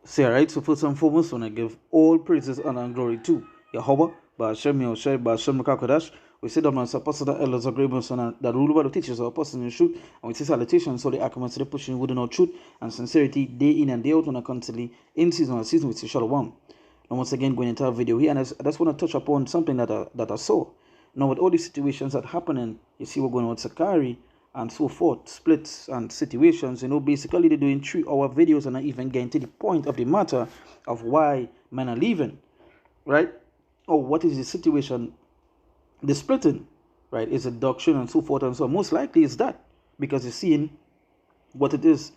Say, alright, so first and foremost, when I give all praises, honor, and glory to Yahweh, Ba'ashem Yahushai, Ba'ashem Makakodash, we say that man supposed that elders are great son that rule over the teachers are apostles in the truth, and we say salutations, so the accomets to the pushing within our truth and sincerity day in and day out, when I constantly in season and season, we say shalom. And once again, going into our video here, and I just want to touch upon something that I saw. Now, with all these situations that happening, you see what's going on with Sakari and so forth, splits and situations, basically they're doing 3-hour videos and not even getting to the point of the matter of why men are leaving, right? Or what is the situation, the splitting, right? Is it doctrine and so forth and so on? Most likely it's that, because you're seeing what it is,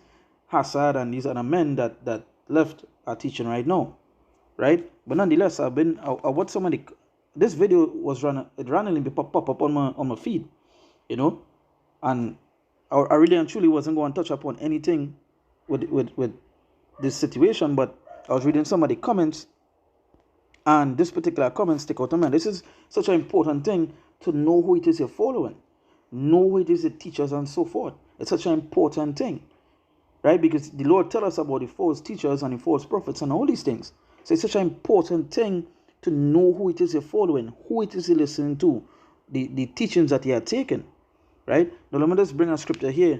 Hassad and these other men that left are teaching right now, right? But nonetheless, I what somebody, this video was randomly pop up on my feed, and I really and truly wasn't going to touch upon anything with this situation, but I was reading some of the comments, and this particular comment stick out to me. This is such an important thing, to know who it is you're following, know who it is the teachers and so forth. It's such an important thing, right? Because the Lord tells us about the false teachers and the false prophets and all these things. So it's such an important thing to know who it is you're following, who it is you're listening to, the teachings that you are taking, right? Now let me just bring a scripture here.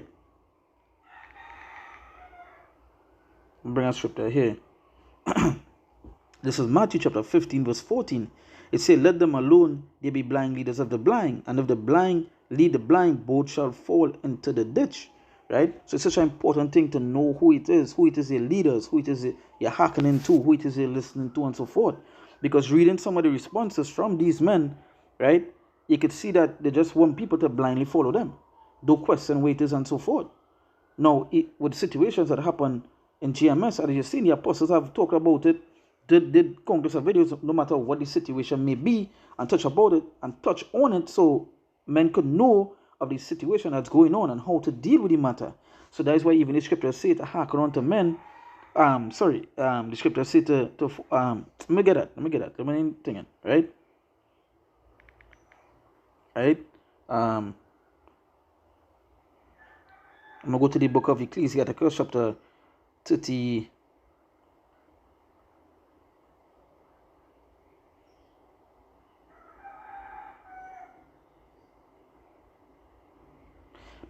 This is Matthew chapter 15 verse 14. It says, let them alone, they be blind leaders of the blind, and if the blind lead the blind, both shall fall into the ditch, right? So it's such an important thing to know who it is your leaders, who it is you're hearkening to, who it is you're listening to, and so forth. Because reading some of the responses from these men, right, you could see that they just want people to blindly follow them, don't question who it is and so forth. Now, with situations that happen in GMS, as you've seen, the apostles have talked about it, did countless of videos, no matter what the situation may be, and touch about it and touch on it, so men could know of the situation that's going on and how to deal with the matter. So that is why even the scriptures say to hearken unto men. The scriptures say to let me get that. Let me think it, right? Right? I'm gonna go to the book of Ecclesiastes, chapter 30.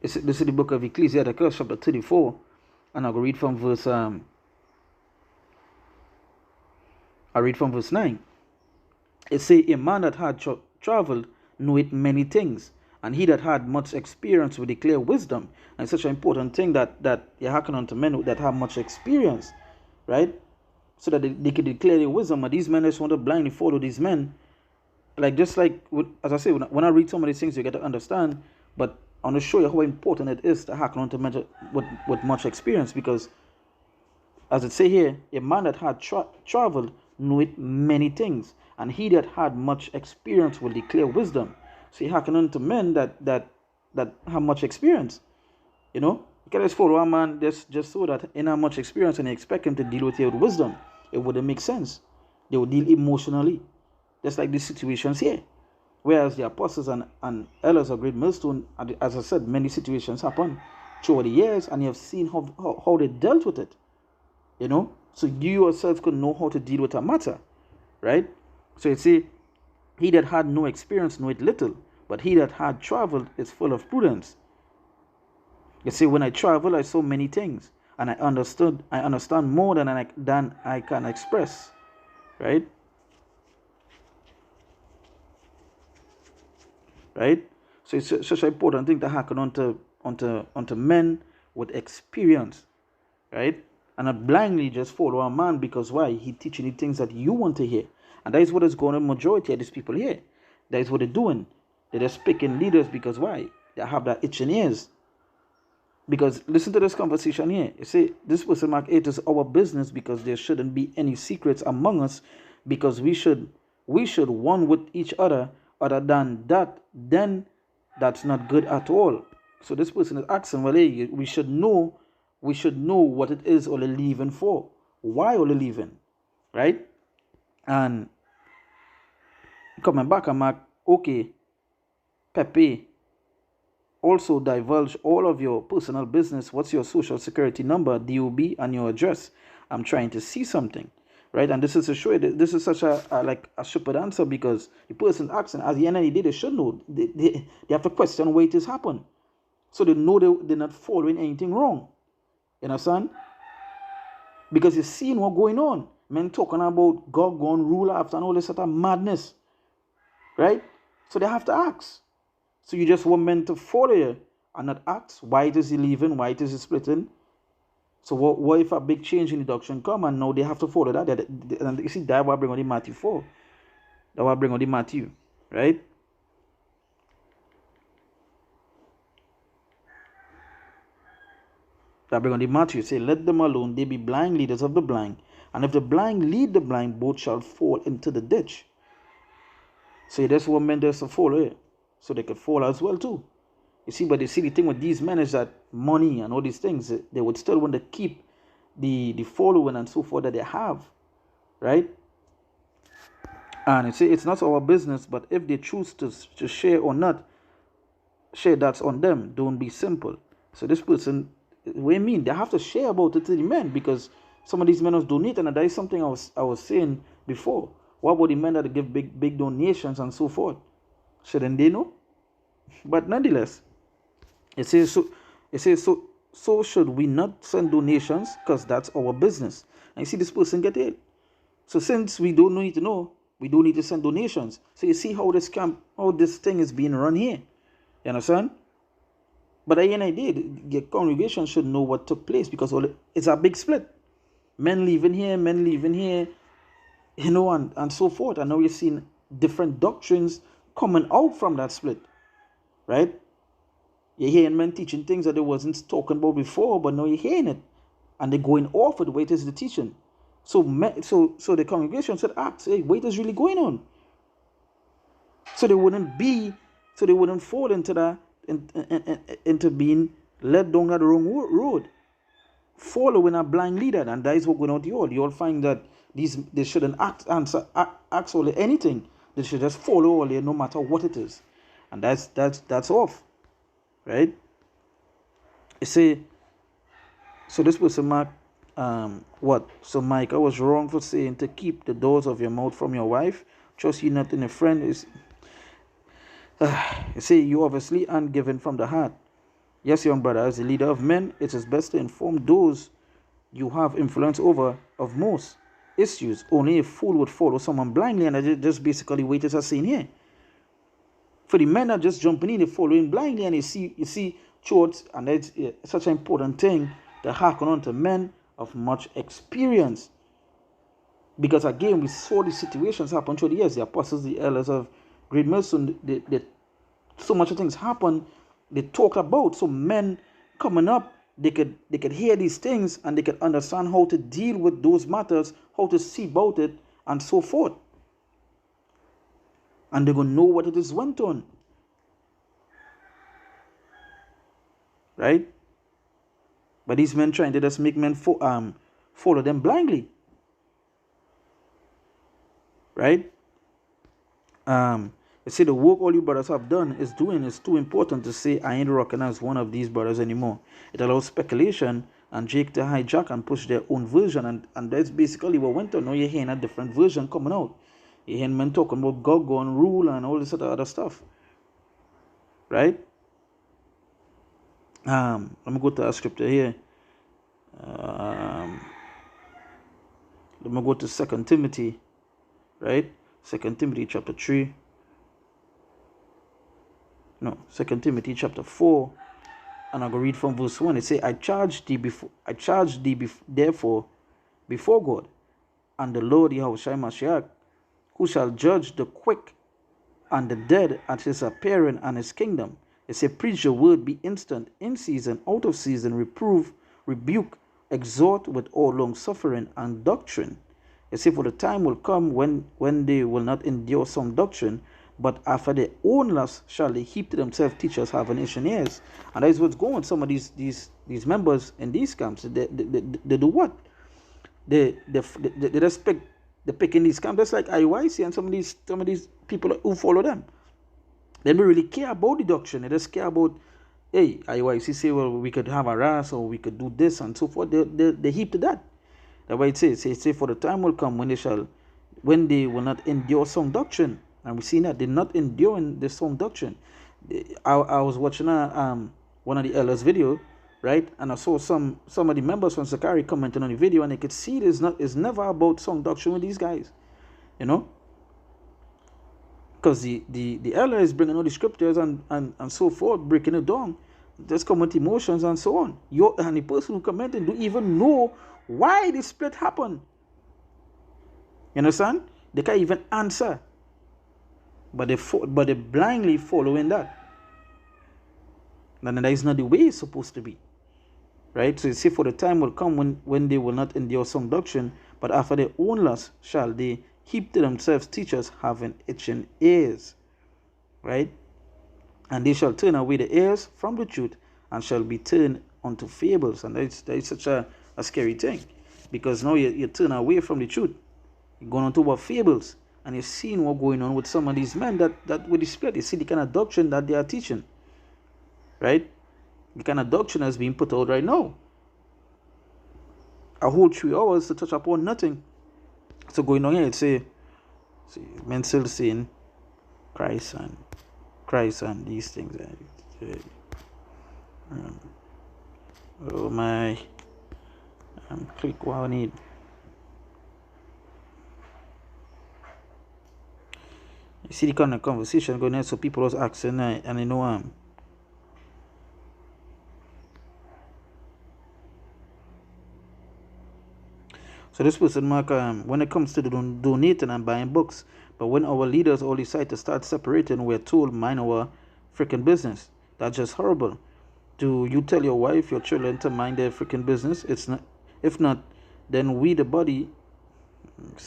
This is the book of Ecclesiastes, chapter 34, and I'll read from verse I read from verse 9. It say, a man that had traveled knoweth many things, and he that had much experience will declare wisdom. And it's such an important thing that you hearken unto men that have much experience, right? So that they can declare their wisdom. But these men just want to blindly follow these men. Just like, as I say, when I read some of these things, you get to understand. But I want to show you how important it is to hearken unto men with much experience, because as it say here, a man that had traveled knoweth many things, and he that had much experience will declare wisdom. So you hearken unto men that have much experience. You can just follow a man just so that in have much experience and you expect him to deal with you with wisdom. It wouldn't make sense. They would deal emotionally, just like these situations here. Whereas the apostles and elders of Great Millstone, as I said, many situations happen through the years, and you have seen how they dealt with it. So you yourself could know how to deal with a matter, right? So you see, he that had no experience knoweth little, but he that had traveled is full of prudence. You see, when I travel, I saw many things, and I understand more than I can express, right? Right? So it's such an important thing to happen onto men with experience, right? And not blindly just follow a man, because why? He teaching you things that you want to hear. And that is what is going on majority of these people here. That is what they're doing. They're just picking leaders because why? They have that itching ears. Because listen to this conversation here. You see, this person Mark 8 is our business, because there shouldn't be any secrets among us, because we should one with each other than that, then that's not good at all. So this person is asking, well, hey, we should know what it is all leaving for. Why all leaving? Right? And coming back, I'm like, okay, Pepe, also divulge all of your personal business. What's your social security number, DOB, and your address? I'm trying to see something, right? And this is to show you that this is such a stupid answer, because the person asking, at the end of the day, they should know. They have to question why it has happened. So they know they're not following anything wrong. You understand? Because you're seeing what's going on. Men talking about God going rule after and all this sort of madness. Right? So they have to ask. So you just want men to follow you and not ask, why is he leaving? Why is he splitting? So what if a big change in the doctrine come and now they have to follow that? And you see, that's what I bring on the Matthew 4. That's what I bring on the Matthew. Right? That bring on the Matthew, say, let them alone, they be blind leaders of the blind. And if the blind lead the blind, both shall fall into the ditch. So that's what men does to follow it. So they could fall as well too. You see, but you see the thing with these men is that money and all these things, they would still want to keep the following and so forth that they have. Right? And you see, it's not our business, but if they choose to share or not share, that's on them. Don't be simple. So this person, what do you mean? They have to share about it to the men, because some of these men was donating, and that is something I was saying before. What about the men that give big donations and so forth? Shouldn't they know? But nonetheless, it says so should we not send donations, because that's our business. And you see this person get it. So since we don't need to know, we don't need to send donations. So you see how this thing is being run here. You understand? But at the end of the day, the congregation should know what took place, because it's a big split. Men leaving here, and so forth. And now you're seeing different doctrines coming out from that split, right? You're hearing men teaching things that they wasn't talking about before, but now you're hearing it, and they're going off with the way it is the teaching. So the congregation should ask, hey, what is really going on? So they wouldn't fall into that, into being led down that wrong road, following a blind leader. And that is what going on with you all. You'll find that they shouldn't ask or anything. They should just follow all, no matter what it is. And that's off, right? You see, so this person Mark, what? So Mike, I was wrong for saying to keep the doors of your mouth from your wife. Trust you not in a friend is. You see, you obviously aren't given from the heart. Yes, young brother, as a leader of men, it is best to inform those you have influence over of most issues. Only a fool would follow someone blindly, and I just basically what it is saying here. For the men that just jumping in, they following blindly, and you see church, and that's such an important thing to hearken on to men of much experience. Because again, we saw these situations happen through the years. The apostles, the elders of Great Millstone, so much of things happen. They talk about, so men coming up, they could hear these things, and they could understand how to deal with those matters, how to see about it, and so forth. And they're gonna know what it is went on, right? But these men trying to just make men follow them blindly, right? You see, the work all you brothers have done is too important to say I ain't recognize one of these brothers anymore. It allows speculation and Jake to hijack and push their own version, and that's basically what went on. Now you're hearing a different version coming out. You're hearing men talking about God going rule and all this other stuff, right? Let me go to our scripture here. Let me go to 2 Timothy, right? 2 Timothy chapter 3. No, 2 Timothy chapter 4, and I'll go read from verse 1. It says, I charge thee therefore before God and the Lord Yahushua Mashiach, who shall judge the quick and the dead at his appearing and his kingdom. It says, preach your word, be instant, in season, out of season, reprove, rebuke, exhort with all long suffering and doctrine. It says, for the time will come when they will not endure some doctrine, but after their own lust shall they heap to themselves teachers having itching ears. And that is what's going on. Some of these members in these camps, they do what? They respect the pick in these camps. That's like IYC and some of these people who follow them. They don't really care about the doctrine. They just care about, hey, IYC say, well, we could have a ras or we could do this and so forth. They heap to that. That's why it says, for the time will come when they will not endure sound doctrine. And we see that they're not enduring the sound doctrine. I was watching one of the elders' video, right? And I saw some of the members from Sakari commenting on the video, and they could see it's never about sound doctrine with these guys, you know? Because the elder is bringing all the scriptures and so forth, breaking it down. Just come with emotions and so on. And the person who commented don't even know why the split happened. You understand? They can't even answer. But they blindly following that. And that is not the way it's supposed to be. Right? So you see, for the time will come when they will not endure some doctrine, but after their own lust shall they heap to themselves teachers having itching ears. Right? And they shall turn away the ears from the truth and shall be turned unto fables. And that is such a scary thing. Because now you turn away from the truth. You're going on to about fables. And you're seeing what's going on with some of these men that with the split. You see the kind of doctrine that they are teaching. Right? The kind of doctrine that's being put out right now. A whole 3 hours to touch upon nothing. So going on here, it's say men still saying Christ and these things. Oh my, click what I need. You see the kind of conversation going on, so people was asking, and you know so this person mark when it comes to the donating and buying books, but when our leaders all decide to start separating, we're told mind our freaking business. That's just horrible. Do you tell your wife, your children to mind their freaking business? It's not. If not, then we the body,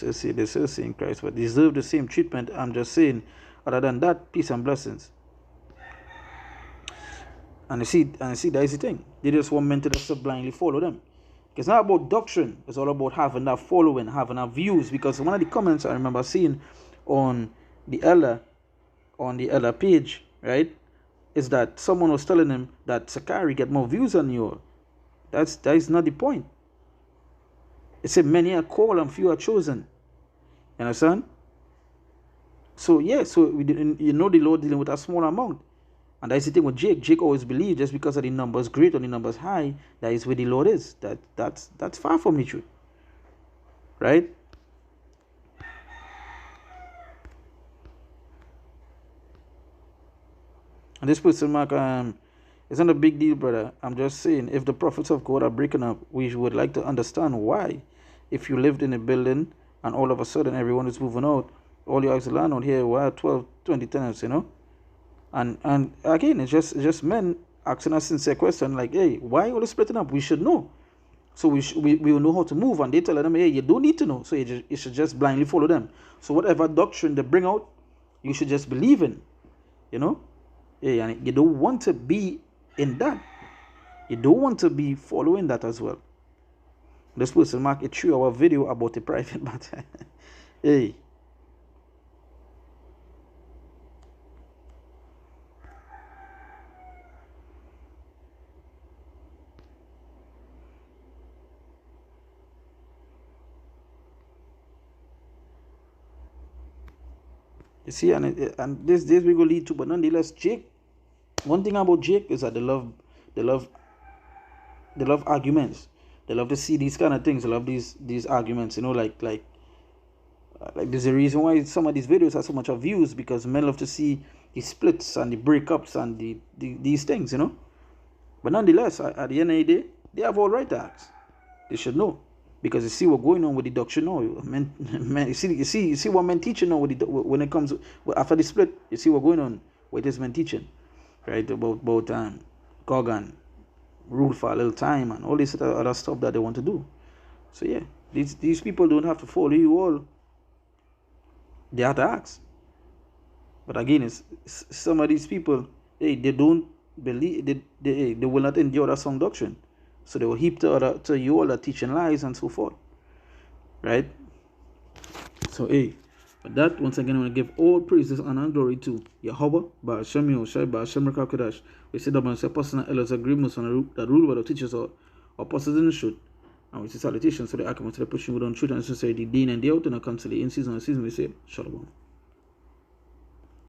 they say in Christ, but deserve the same treatment. I'm just saying. Other than that, peace and blessings. And you see that is the thing. They just want men to just blindly follow them. It's not about doctrine. It's all about having that following, having that views. Because one of the comments I remember seeing on the elder page, right, is that someone was telling him that Sakari get more views than you. That is not the point. It said many are called and few are chosen. You understand? So yeah, you know the Lord dealing with a small amount. And that's the thing with Jake. Jake always believed just because of the numbers great or the numbers high, that is where the Lord is. That's far from the truth. Right? And this person mark it's not a big deal, brother. I'm just saying, if the prophets of God are breaking up, we would like to understand why. If you lived in a building and all of a sudden everyone is moving out, all you have to learn out here were 12, 20 tenants, you know? And again, it's just men asking a sincere question like, hey, why all the splitting up? We should know. So we will know how to move. And they tell them, hey, you don't need to know. So you should just blindly follow them. So whatever doctrine they bring out, you should just believe in. You know? Yeah, and you don't want to be in that. You don't want to be following that as well. This person mark a 3-hour video about a private matter. Hey. You see, and this we go lead to, but nonetheless, Jake. One thing about Jake is that they love arguments. They love to see these kind of things. They love these arguments. You know, like there's a reason why some of these videos have so much of views, because men love to see the splits and the breakups and these things. You know, but nonetheless, at the end of the day, they have all right to ask. They should know. Because you see what's going on with the doctrine now. Men, you see what men teaching now when it comes after the split. You see what's going on with this men teaching, right? About Gog and rule for a little time and all this other stuff that they want to do. So yeah, these people don't have to follow you all. They have to ask. But again, it's some of these people, they don't believe, they will not endure that sound doctrine. So they will heap to you all that teaching lies and so forth. Right? So, but that, once again, I want to give all praises, honor, and glory to Yahweh, Ba'ashem Yoshai, Ba'ashem Rakakadash. We say that when say personal elders agreements on that rule by the teachers or apostles in the truth. And we say salutations to the Akim, to the pushing we don't truth and sincerity, day in and day out, and I come to the in season and season, we say, Shalom.